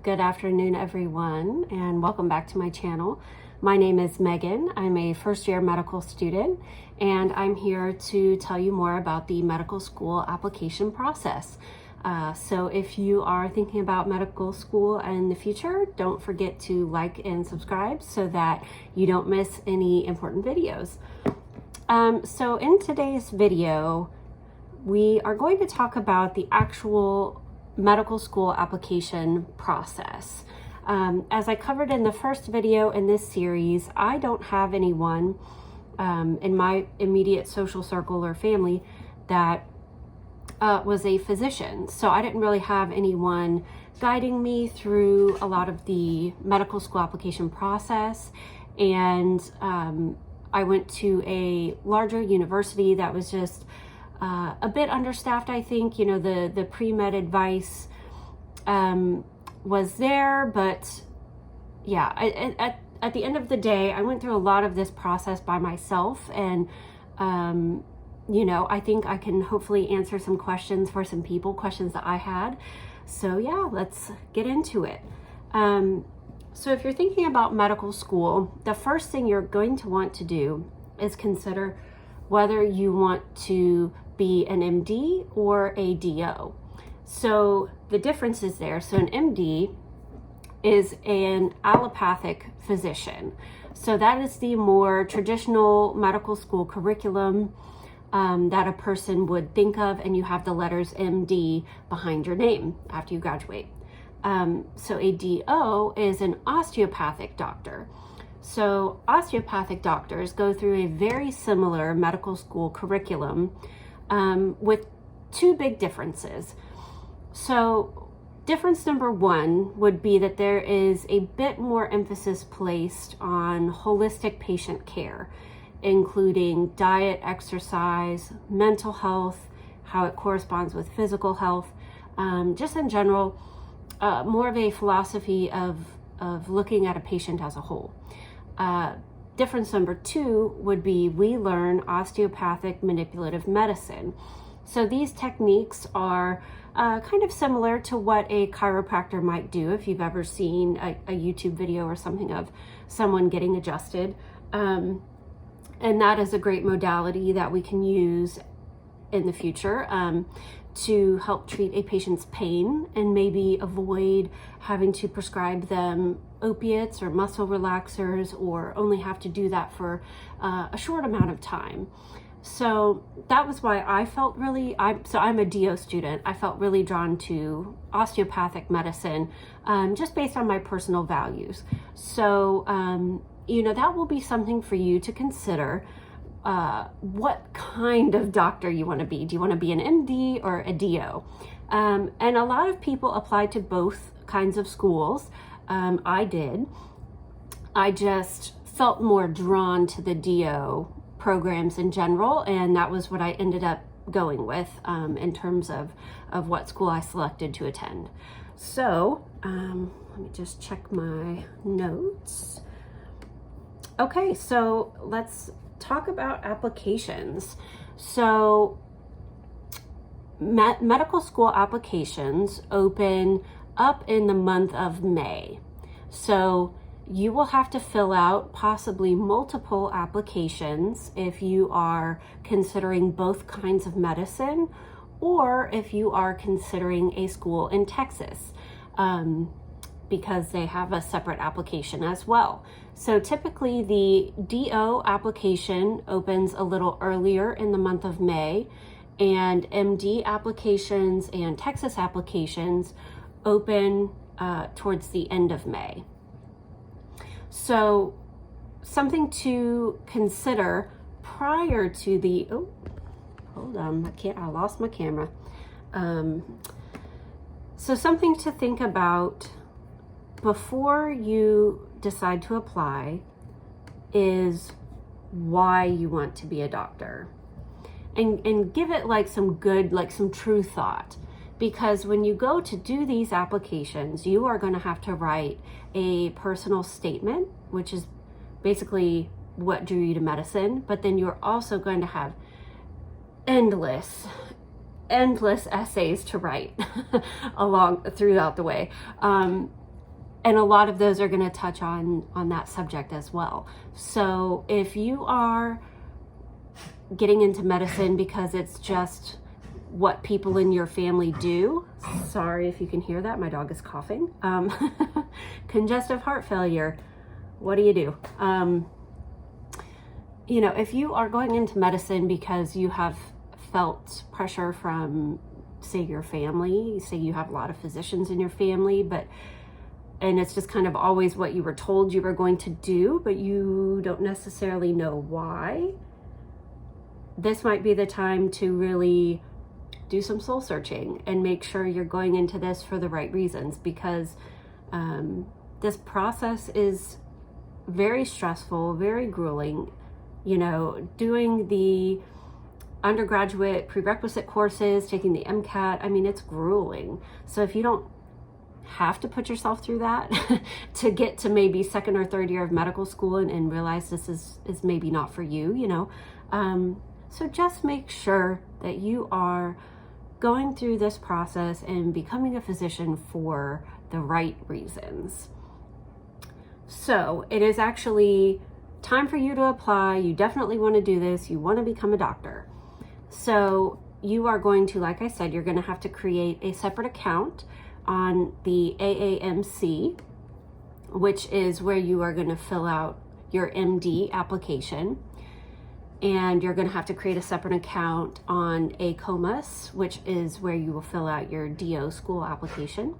Good afternoon, everyone, and welcome back to my channel. My name is Megan. I'm a first-year medical student, and I'm here to tell you more about the medical school application process. So if you are thinking about medical school in the future, don't forget to like and subscribe so that you don't miss any important videos. So in today's video, we are going to talk about the actual medical school application process. As I covered in the first video in this series, I don't have anyone in my immediate social circle or family that was a physician. So I didn't really have anyone guiding me through a lot of the medical school application process. And I went to a larger university that was just a bit understaffed, I think. You know, the pre-med advice was there, but yeah, at the end of the day, I went through a lot of this process by myself, and you know, I think I can hopefully answer some questions for some people, questions that I had. So yeah, let's get into it. So if you're thinking about medical school, the first thing you're going to want to do is consider whether you want to be an MD or a DO. So the difference is there. So an MD is an allopathic physician. So that is the more traditional medical school curriculum that a person would think of, and you have the letters MD behind your name after you graduate. So a DO is an osteopathic doctor. So osteopathic doctors go through a very similar medical school curriculum with two big differences. So difference number one would be that there is a bit more emphasis placed on holistic patient care, including diet, exercise, mental health, how it corresponds with physical health, just in general, more of a philosophy of looking at a patient as a whole. Difference number two would be we learn osteopathic manipulative medicine. So these techniques are kind of similar to what a chiropractor might do if you've ever seen a YouTube video or something of someone getting adjusted. And that is a great modality that we can use in the future to help treat a patient's pain and maybe avoid having to prescribe them opiates or muscle relaxers, or only have to do that for a short amount of time. So that was why I felt really, so I'm a DO student. I felt really drawn to osteopathic medicine just based on my personal values. So, you know, that will be something for you to consider. What kind of doctor you want to be. Do you want to be an MD or a DO? And a lot of people apply to both kinds of schools. I did. I just felt more drawn to the DO programs in general, and that was what I ended up going with in terms of what school I selected to attend. So let me just check my notes. Okay, so let's talk about applications. So medical school applications open up in the month of May. So you will have to fill out possibly multiple applications if you are considering both kinds of medicine, or if you are considering a school in Texas, because they have a separate application as well. So typically the DO application opens a little earlier in the month of May, and MD applications and Texas applications open towards the end of May. So something to consider prior to the, oh, hold on, I lost my camera. So something to think about before you decide to apply is why you want to be a doctor, and give it like some good, like some true thought. Because when you go to do these applications, you are going to have to write a personal statement, which is basically what drew you to medicine, but then you're also going to have endless endless essays to write throughout the way. And a lot of those are going to touch on that subject as well. So if you are getting into medicine because it's just what people in your family do, sorry if you can hear that, my dog is coughing, congestive heart failure, what do you do? You know, if you are going into medicine because you have felt pressure from, say, your family, say you have a lot of physicians in your family, and it's just kind of always what you were told you were going to do, but you don't necessarily know why, this might be the time to really do some soul searching and make sure you're going into this for the right reasons, because this process is very stressful, very grueling. You know, doing the undergraduate prerequisite courses, taking the MCAT, I mean, it's grueling. So if you don't have to put yourself through that to get to maybe second or third year of medical school and realize this is maybe not for you, you know. So just make sure that you are going through this process and becoming a physician for the right reasons. So it is actually time for you to apply. You definitely want to do this. You want to become a doctor. So you are going to, like I said, you're going to have to create a separate account on the AAMC, which is where you are going to fill out your MD application. And you're going to have to create a separate account on ACOMAS, which is where you will fill out your DO school application.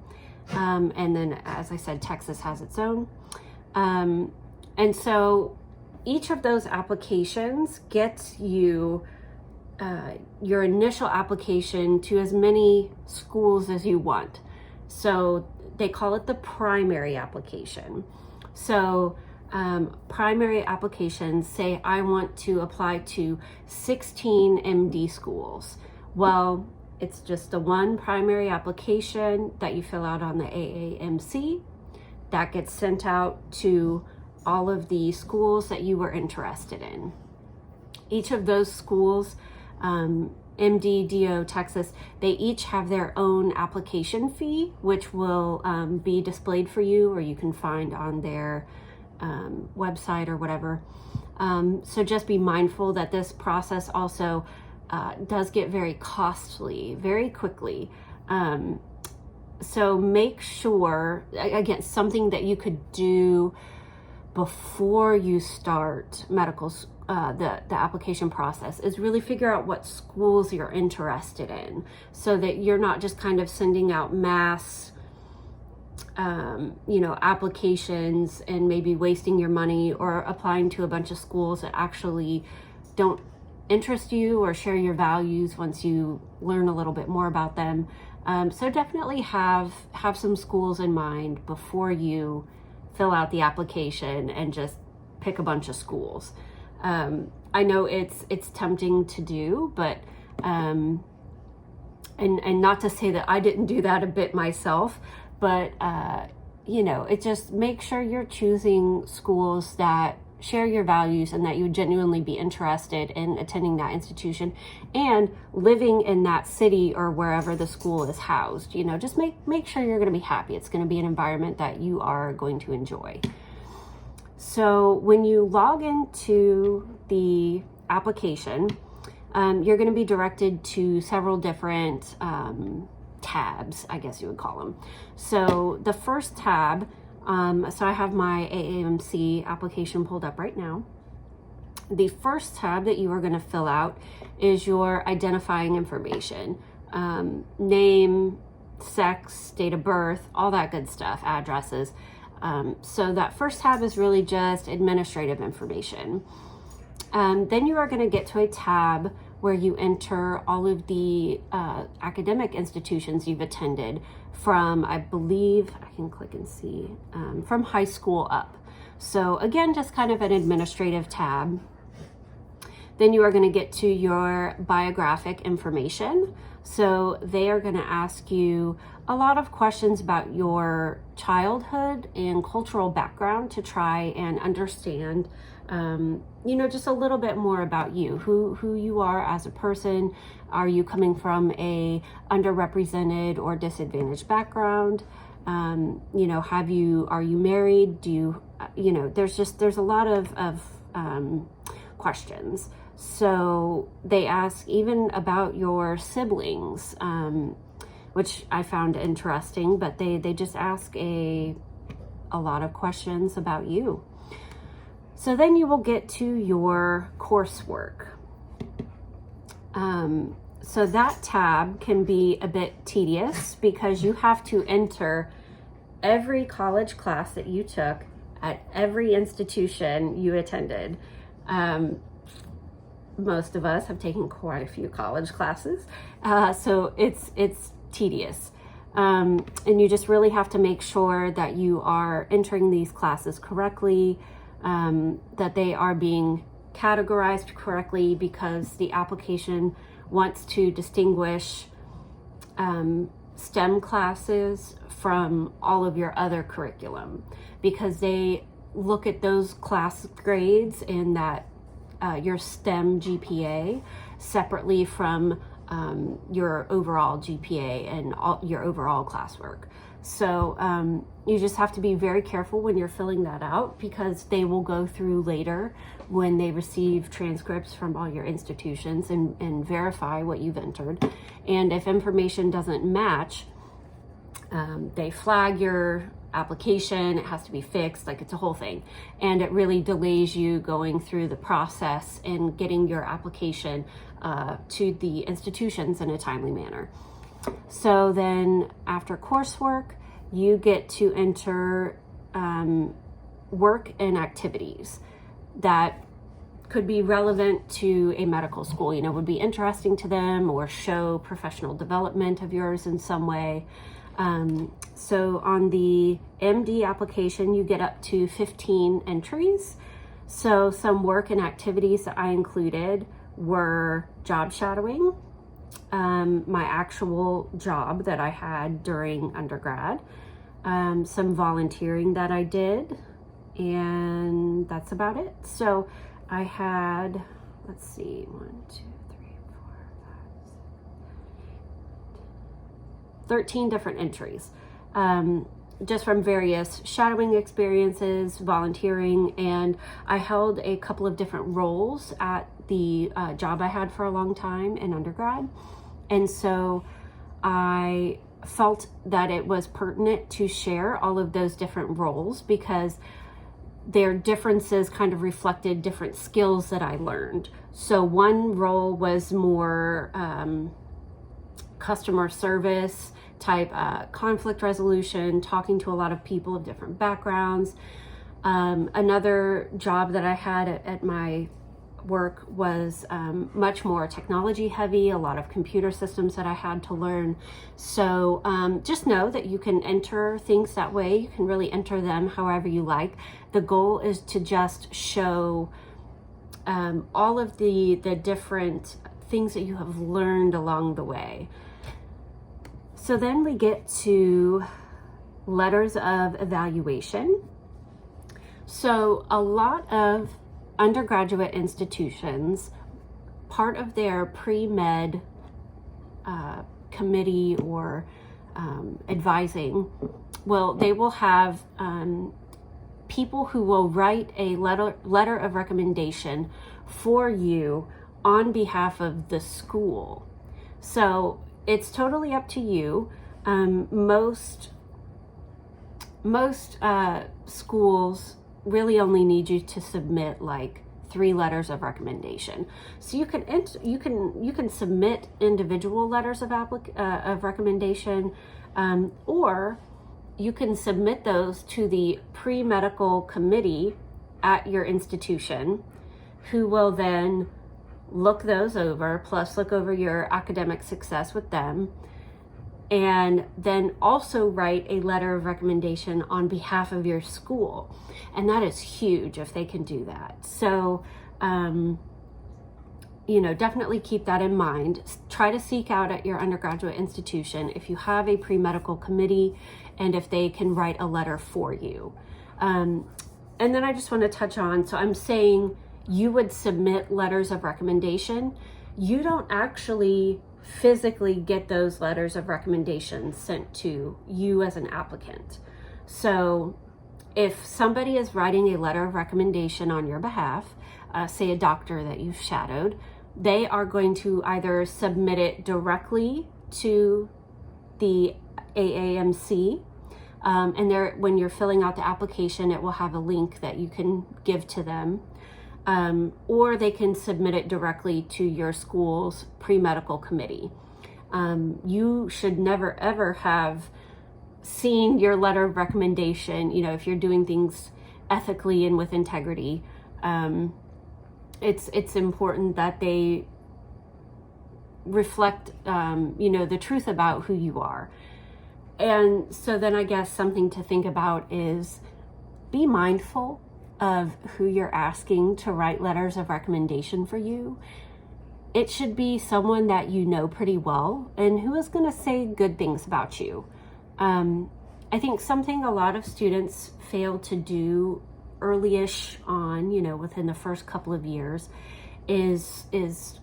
And then, as I said, Texas has its own. And so each of those applications gets you your initial application to as many schools as you want. So they call it the primary application. So primary applications say, I want to apply to 16 MD schools. Well, it's just the one primary application that you fill out on the AAMC that gets sent out to all of the schools that you were interested in. Each of those schools, MD, DO, Texas, they each have their own application fee, which will be displayed for you, or you can find on their website or whatever. So just be mindful that this process also does get very costly very quickly. So make sure, again, something that you could do before you start medical, the application process, is really figure out what schools you're interested in, so that you're not just kind of sending out mass applications and maybe wasting your money, or applying to a bunch of schools that actually don't interest you or share your values once you learn a little bit more about them. So definitely have some schools in mind before you fill out the application and just pick a bunch of schools. I know it's tempting to do, but and not to say that I didn't do that a bit myself, but it just make sure you're choosing schools that share your values and that you would genuinely be interested in attending that institution and living in that city or wherever the school is housed. Just make sure you're going to be happy. It's going to be an environment that you are going to enjoy. So when you log into the application, you're going to be directed to several different tabs, I guess you would call them. So the first tab, so I have my AAMC application pulled up right now. The first tab that you are going to fill out is your identifying information, name, sex, date of birth, all that good stuff, addresses. So that first tab is really just administrative information. Then you are going to get to a tab where you enter all of the academic institutions you've attended from, I believe, I can click and see, from high school up. So again, just kind of an administrative tab. Then you are going to get to your biographic information. So they are going to ask you a lot of questions about your childhood and cultural background to try and understand just a little bit more about you, who you are as a person. Are you coming from a underrepresented or disadvantaged background? Are you married? There's a lot of questions. So they ask even about your siblings, which I found interesting, but they just ask a lot of questions about you. So then you will get to your coursework. So that tab can be a bit tedious because you have to enter every college class that you took at every institution you attended. Most of us have taken quite a few college classes, so it's tedious. And you just really have to make sure that you are entering these classes correctly, that they are being categorized correctly, because the application wants to distinguish STEM classes from all of your other curriculum, because they look at those class grades and that your STEM GPA separately from your overall GPA and your overall classwork. So you just have to be very careful when you're filling that out, because they will go through later when they receive transcripts from all your institutions and verify what you've entered. And if information doesn't match, they flag your application. It has to be fixed, like it's a whole thing. And it really delays you going through the process and getting your application to the institutions in a timely manner. So then after coursework, you get to enter work and activities that could be relevant to a medical school, would be interesting to them or show professional development of yours in some way. So on the MD application, you get up to 15 entries. So some work and activities that I included were job shadowing, my actual job that I had during undergrad, some volunteering that I did, and that's about it. So I had, 13 different entries, just from various shadowing experiences, volunteering, and I held a couple of different roles at the job I had for a long time in undergrad. And so I felt that it was pertinent to share all of those different roles, because their differences kind of reflected different skills that I learned. So one role was more customer service type, conflict resolution, talking to a lot of people of different backgrounds. Another job that I had at my work was much more technology heavy, a lot of computer systems that I had to learn. So just know that you can enter things that way. You can really enter them however you like. The goal is to just show all of the different things that you have learned along the way. So then we get to letters of evaluation. So a lot of undergraduate institutions, part of their pre-med committee or advising, they will have people who will write a letter of recommendation for you on behalf of the school. So it's totally up to you. Most schools really only need you to submit like 3 letters of recommendation. So you can submit individual letters of recommendation, or you can submit those to the pre-medical committee at your institution, who will then look those over, plus look over your academic success with them, and then also write a letter of recommendation on behalf of your school. And that is huge if they can do that. So, definitely keep that in mind. Try to seek out at your undergraduate institution if you have a pre-medical committee and if they can write a letter for you. And then I just want to touch on, so I'm saying you would submit letters of recommendation, you don't actually physically get those letters of recommendation sent to you as an applicant. So if somebody is writing a letter of recommendation on your behalf, say a doctor that you've shadowed, they are going to either submit it directly to the AAMC, and there, when you're filling out the application, it will have a link that you can give to them, or they can submit it directly to your school's pre-medical committee. You should never ever have seen your letter of recommendation, if you're doing things ethically and with integrity. It's important that they reflect, the truth about who you are. And so then I guess something to think about is be mindful of who you're asking to write letters of recommendation for you. It should be someone that you know pretty well and who is going to say good things about you. I think something a lot of students fail to do early-ish on, within the first couple of years is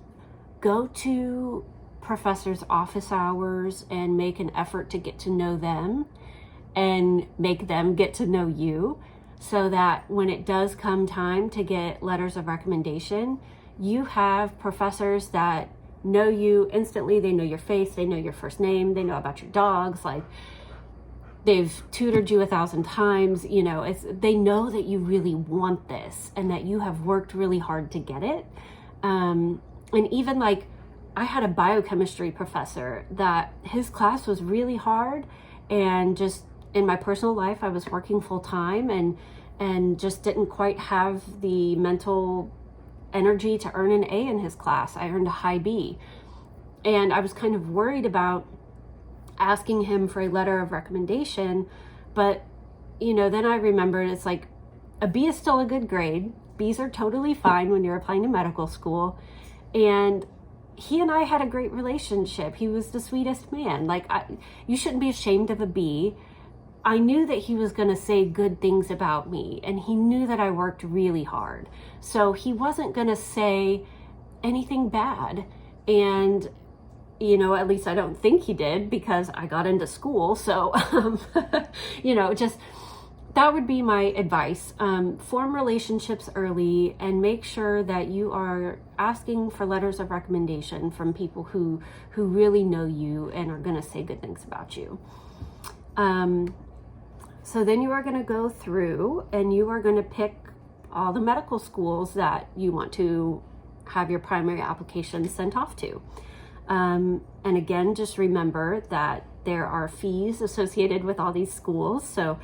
go to professors' office hours and make an effort to get to know them and make them get to know you, so that when it does come time to get letters of recommendation, you have professors that know you instantly. They know your face, they know your first name, they know about your dogs, like they've tutored you 1,000 times, they know that you really want this and that you have worked really hard to get it. And even like, I had a biochemistry professor that his class was really hard, and just in my personal life, I was working full time and just didn't quite have the mental energy to earn an A in his class. I earned a high B. And I was kind of worried about asking him for a letter of recommendation, but then I remembered it's like a B is still a good grade. B's are totally fine when you're applying to medical school. And he and I had a great relationship. He was the sweetest man. You shouldn't be ashamed of a B. I knew that he was going to say good things about me, and he knew that I worked really hard. So he wasn't going to say anything bad. And at least I don't think he did, because I got into school. So, just that would be my advice. Form relationships early and make sure that you are asking for letters of recommendation from people who really know you and are going to say good things about you. So then you are going to go through and you are going to pick all the medical schools that you want to have your primary application sent off to. And again, just remember that there are fees associated with all these schools. So,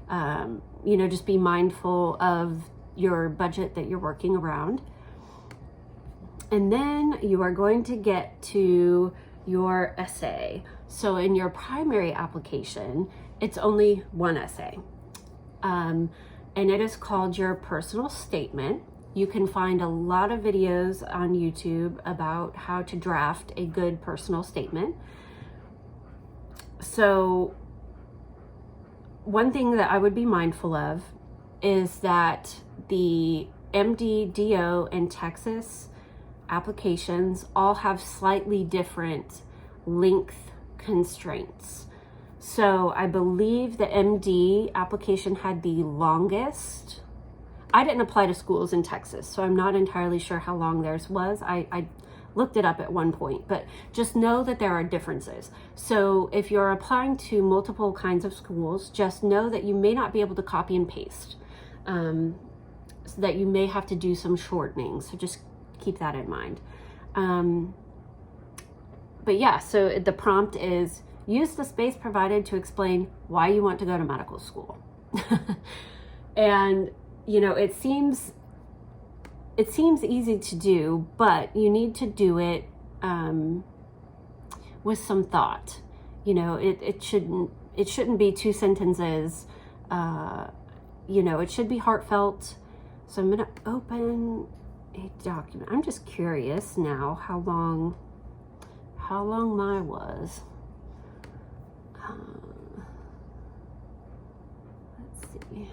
just be mindful of your budget that you're working around. And then you are going to get to your essay. So in your primary application, it's only one essay. And it is called your personal statement. You can find a lot of videos on YouTube about how to draft a good personal statement. So one thing that I would be mindful of is that the MD, DO, and Texas applications all have slightly different length constraints. So I believe the MD application had the longest. I didn't apply to schools in Texas, so I'm not entirely sure how long theirs was. I looked it up at one point, but just know that there are differences. So if you're applying to multiple kinds of schools, just know that you may not be able to copy and paste, so that you may have to do some shortening. So just keep that in mind. But yeah, so the prompt is use the space provided to explain why you want to go to medical school. And it seems easy to do, but you need to do it with some thought. It shouldn't be 2 sentences. It should be heartfelt. So I'm gonna open a document. I'm just curious now how long mine was. Let's see.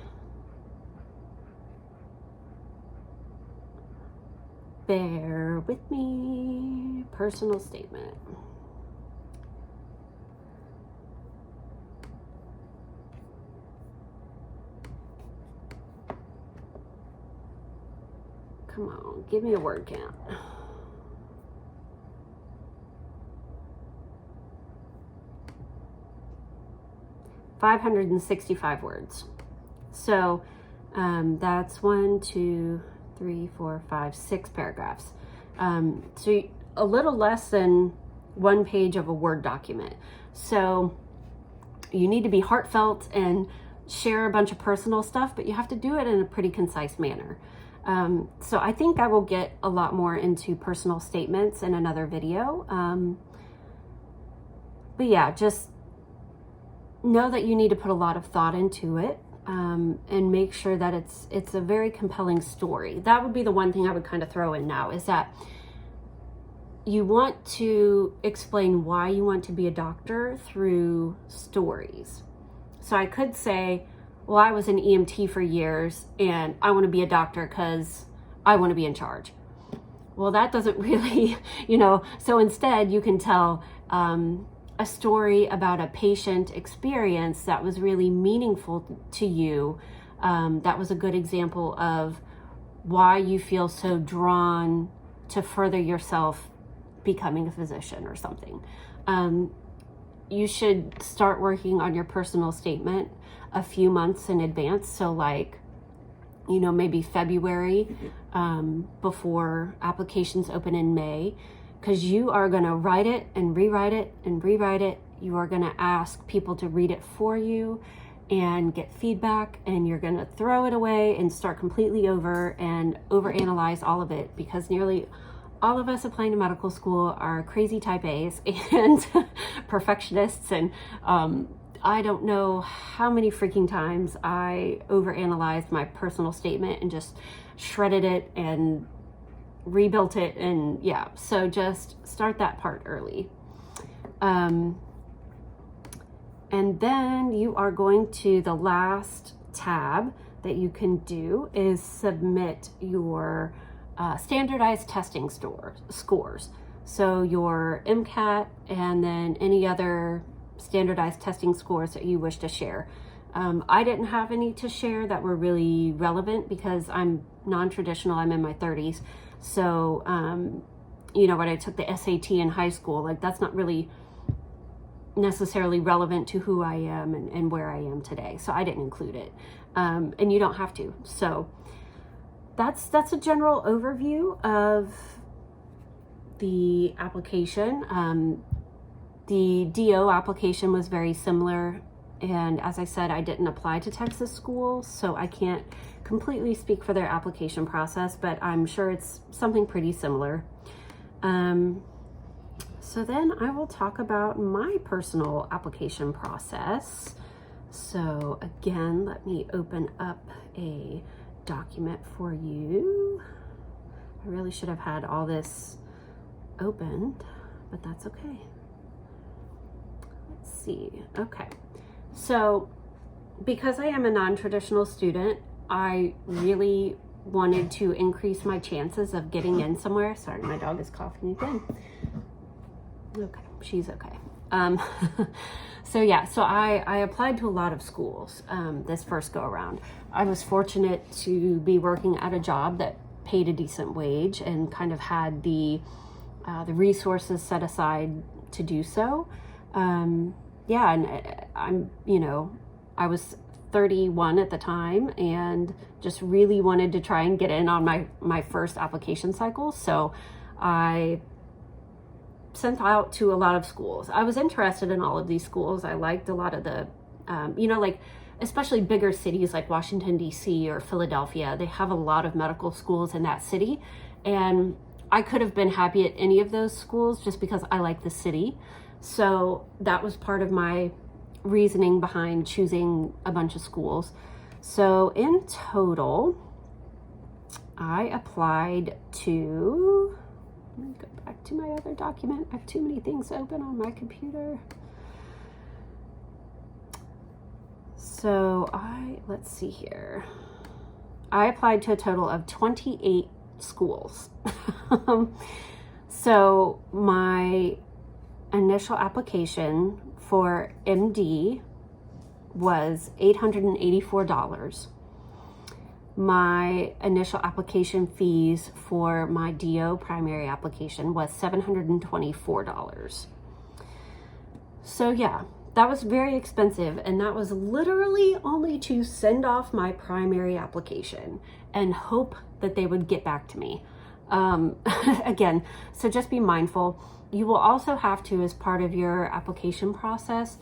bear with me. Personal statement. Come on, give me a word count. $565 words. So that's 1, 2, 3, 4, 5, 6 paragraphs. So a little less than 1 page of a Word document. So you need to be heartfelt and share a bunch of personal stuff, but you have to do it in a pretty concise manner. So I think I will get a lot more into personal statements in another video. But yeah, just know that you need to put a lot of thought into it, and make sure that it's a very compelling story. That would be the one thing I would kind of throw in now, is that you want to explain why you want to be a doctor through stories. So I could say, well, I was an EMT for years and I want to be a doctor because I want to be in charge. Well, that doesn't really, so instead you can tell a story about a patient experience that was really meaningful to you. That was a good example of why you feel so drawn to further yourself becoming a physician or something. You should start working on your personal statement a few months in advance. So maybe February, before applications open in May, because you are going to write it and rewrite it and rewrite it. You are going to ask people to read it for you and get feedback, and you're going to throw it away and start completely over and overanalyze all of it, because nearly all of us applying to medical school are crazy type A's and perfectionists. And I don't know how many freaking times I overanalyzed my personal statement and just shredded it and rebuilt it. And yeah, so just start that part early. And then you are going to, the last tab that you can do is submit your standardized testing scores. So your MCAT and then any other standardized testing scores that you wish to share. I didn't have any to share that were really relevant because I'm non-traditional. I'm in my 30s. So, when I took the SAT in high school, that's not really necessarily relevant to who I am and where I am today. So I didn't include it. And you don't have to. So that's a general overview of the application. The DO application was very similar. And as I said, I didn't apply to Texas schools, so I can't completely speak for their application process, but I'm sure it's something pretty similar. So then I will talk about my personal application process. So again, let me open up a document for you. I really should have had all this opened, but that's okay. Let's see. Okay. So because I am a non-traditional student, I really wanted to increase my chances of getting in somewhere. Sorry, my dog is coughing again. Okay, she's okay. So I applied to a lot of schools this first go around. I was fortunate to be working at a job that paid a decent wage and kind of had the resources set aside to do so. And I was 31 at the time and just really wanted to try and get in on my first application cycle. So I sent out to a lot of schools. I was interested in all of these schools. I liked a lot of the, especially bigger cities like Washington, D.C. or Philadelphia. They have a lot of medical schools in that city. And I could have been happy at any of those schools just because I like the city. So that was part of my reasoning behind choosing a bunch of schools. So in total, I applied to, let me go back to my other document. I have too many things open on my computer. So let's see here. I applied to a total of 28 schools. So my initial application for MD was $884. My initial application fees for my DO primary application was $724. So yeah, that was very expensive, and that was literally only to send off my primary application and hope that they would get back to me. Again, so just be mindful. You will also have to, as part of your application process,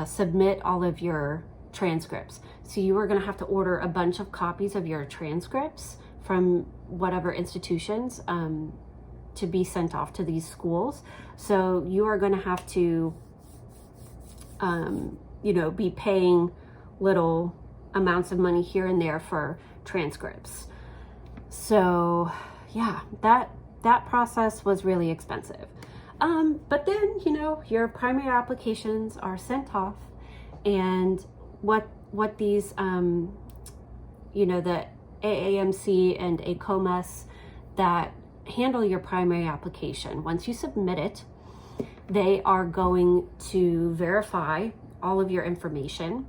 submit all of your transcripts. So you are going to have to order a bunch of copies of your transcripts from whatever institutions to be sent off to these schools. So you are going to have to be paying little amounts of money here and there for transcripts. So yeah, that process was really expensive. But then, your primary applications are sent off, and what these, the AAMC and ACOMAS that handle your primary application, once you submit it, they are going to verify all of your information.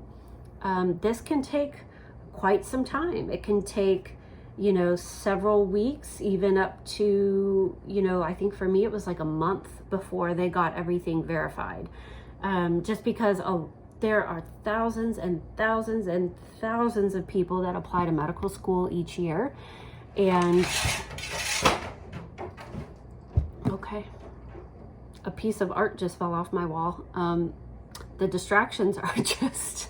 This can take quite some time. It can take, several weeks, even up to, I think for me it was like a month before they got everything verified. Just because there are thousands and thousands and thousands of people that apply to medical school each year. And okay, a piece of art just fell off my wall. The distractions are just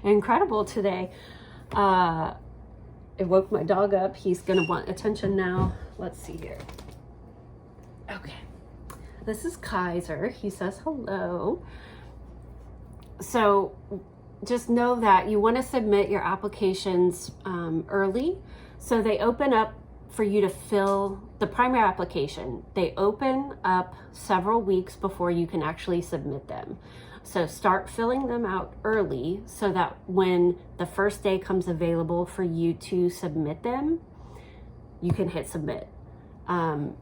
incredible today. It woke my dog up. He's gonna want attention now. Let's see here. Okay, this is Kaiser. He says hello. So just know that you want to submit your applications early. So they open up for you to fill the primary application. They open up several weeks before you can actually submit them. So start filling them out early so that when the first day comes available for you to submit them, you can hit submit. And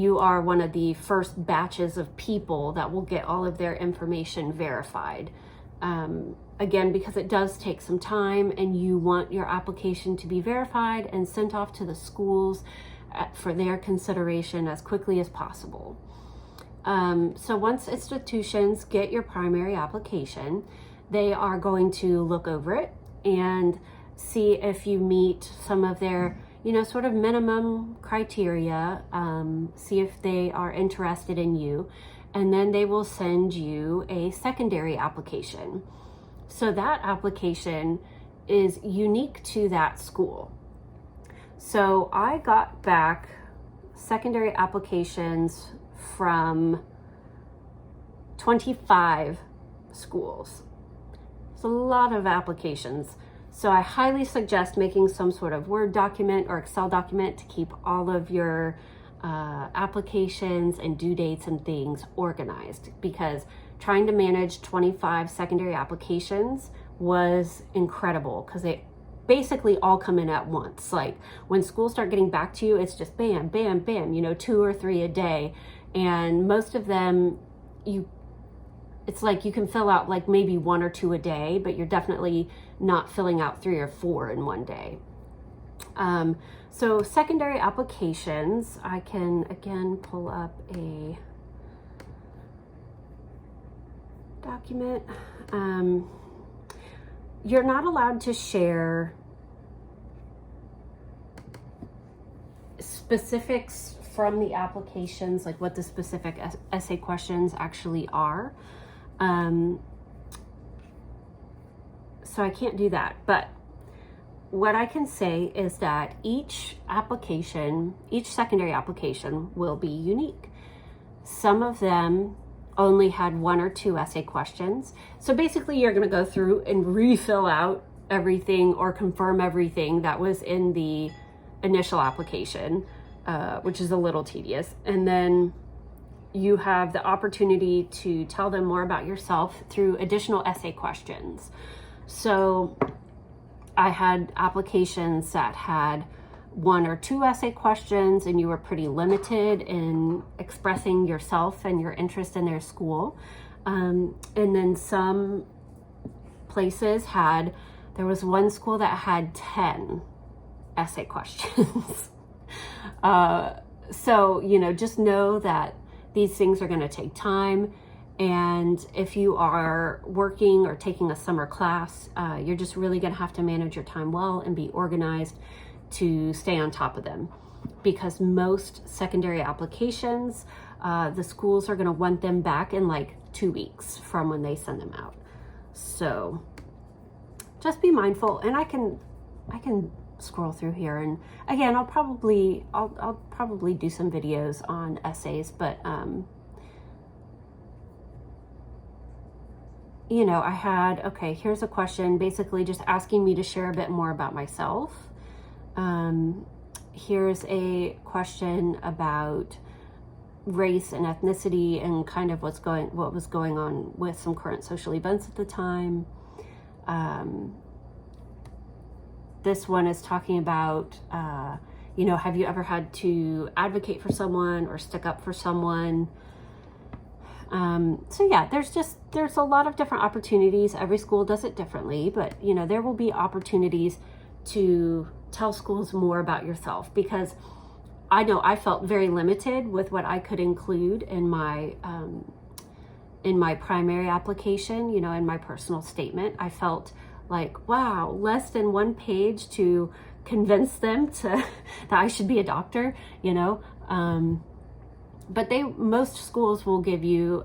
you are one of the first batches of people that will get all of their information verified. Again, because it does take some time, and you want your application to be verified and sent off to the schools for their consideration as quickly as possible. So once institutions get your primary application, they are going to look over it and see if you meet some of their, sort of minimum criteria, see if they are interested in you, and then they will send you a secondary application. So that application is unique to that school. So I got back secondary applications from 25 schools. It's a lot of applications. So I highly suggest making some sort of Word document or Excel document to keep all of your applications and due dates and things organized, because trying to manage 25 secondary applications was incredible, because they basically all come in at once. Like when schools start getting back to you, it's just bam, bam, bam, 2 or 3 a day. And most of them, it's like you can fill out like maybe 1 or 2 a day, but you're definitely not filling out 3 or 4 in one day. So secondary applications, I can again pull up a document. You're not allowed to share specifics from the applications, like what the specific essay questions actually are. So I can't do that, but what I can say is that each secondary application will be unique. Some of them only had 1 or 2 essay questions. So basically you're going to go through and refill out everything or confirm everything that was in the initial application, which is a little tedious. And then you have the opportunity to tell them more about yourself through additional essay questions. So I had applications that had 1 or 2 essay questions and you were pretty limited in expressing yourself and your interest in their school. And then some places there was one school that had 10 essay questions. So, just know that these things are going to take time. And if you are working or taking a summer class, you're just really going to have to manage your time well and be organized to stay on top of them. Because most secondary applications, the schools are going to want them back in like 2 weeks from when they send them out. So just be mindful. And I can scroll through here, and again, I'll probably do some videos on essays, but here's a question basically just asking me to share a bit more about myself. Here's a question about race and ethnicity and kind of what was going on with some current social events at the time. This one is talking about, have you ever had to advocate for someone or stick up for someone? So yeah, there's a lot of different opportunities. Every school does it differently, but there will be opportunities to tell schools more about yourself, because I know I felt very limited with what I could include in my primary application, in my personal statement. I felt like, wow, less than 1 page to convince them that I should be a doctor, but most schools will give you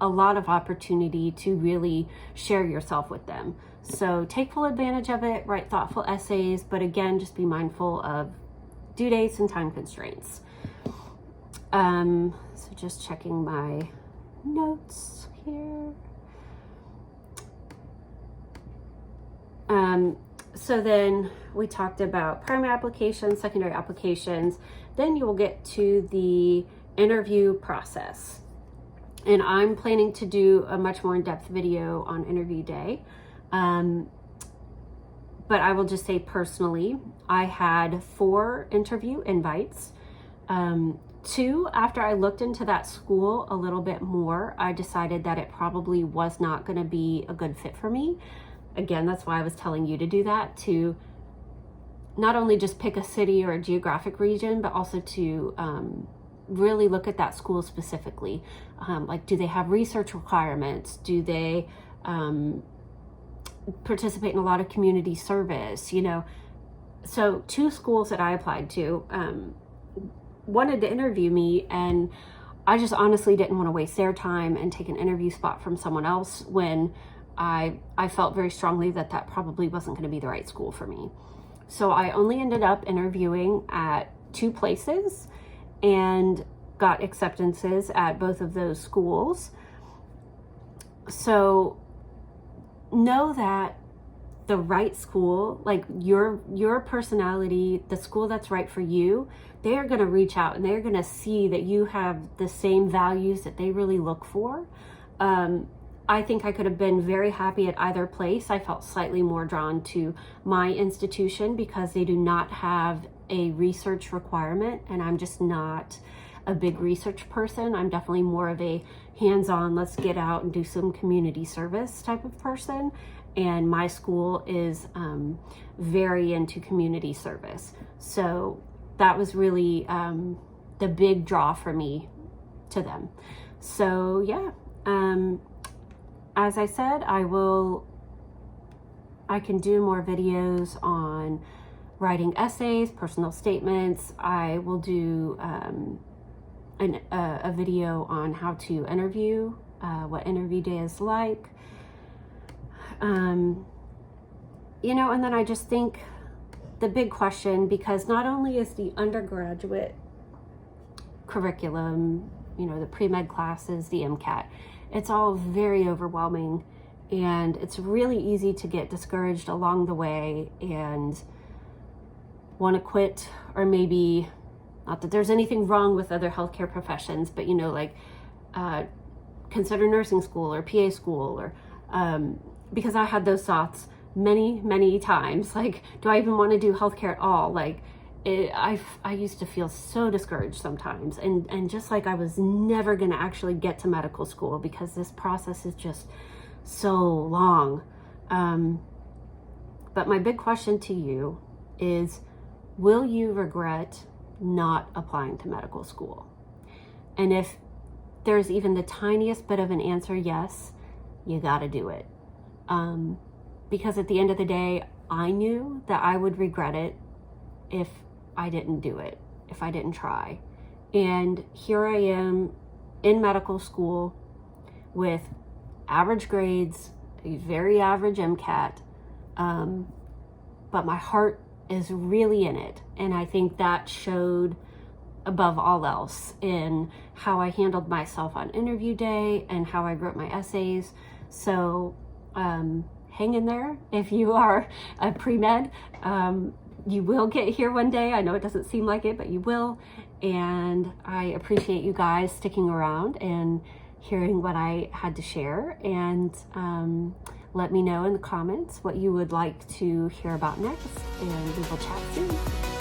a lot of opportunity to really share yourself with them. So take full advantage of it, write thoughtful essays, but again, just be mindful of due dates and time constraints. So just checking my notes here. So then we talked about primary applications, secondary applications. Then you will get to the interview process. And I'm planning to do a much more in-depth video on interview day. But I will just say personally, I had 4 interview invites. 2, after I looked into that school a little bit more, I decided that it probably was not going to be a good fit for me. Again, that's why I was telling you to do that, to not only just pick a city or a geographic region, but also to really look at that school specifically. Like, do they have research requirements? Do they participate in a lot of community service? So 2 schools that I applied to wanted to interview me, and I just honestly didn't want to waste their time and take an interview spot from someone else when I felt very strongly that probably wasn't going to be the right school for me. So I only ended up interviewing at 2 places and got acceptances at both of those schools. So know that the right school, like your personality, the school that's right for you, they are going to reach out and they're going to see that you have the same values that they really look for. I think I could have been very happy at either place. I felt slightly more drawn to my institution because they do not have a research requirement, and I'm just not a big research person. I'm definitely more of a hands-on, let's get out and do some community service type of person. And my school is very into community service. So that was really the big draw for me to them. So yeah, as I said, I can do more videos on writing essays, personal statements. I will do a video on how to interview, what interview day is like. And then I just think the big question, because not only is the undergraduate curriculum, the pre-med classes, the MCAT, it's all very overwhelming, and it's really easy to get discouraged along the way and want to quit, or maybe, not that there's anything wrong with other healthcare professions, but consider nursing school or PA school, or because I had those thoughts many times. Like, do I even want to do healthcare at all? Like, I used to feel so discouraged sometimes, and just like I was never going to actually get to medical school because this process is just so long. But my big question to you is, will you regret not applying to medical school? And if there's even the tiniest bit of an answer, yes, you got to do it. Because at the end of the day, I knew that I would regret it if I didn't do it, if I didn't try. And here I am in medical school with average grades, a very average MCAT, but my heart is really in it. And I think that showed above all else in how I handled myself on interview day and how I wrote my essays. So hang in there if you are a pre-med. You will get here one day. I know it doesn't seem like it, but you will. And I appreciate you guys sticking around and hearing what I had to share. And let me know in the comments what you would like to hear about next, and we will chat soon.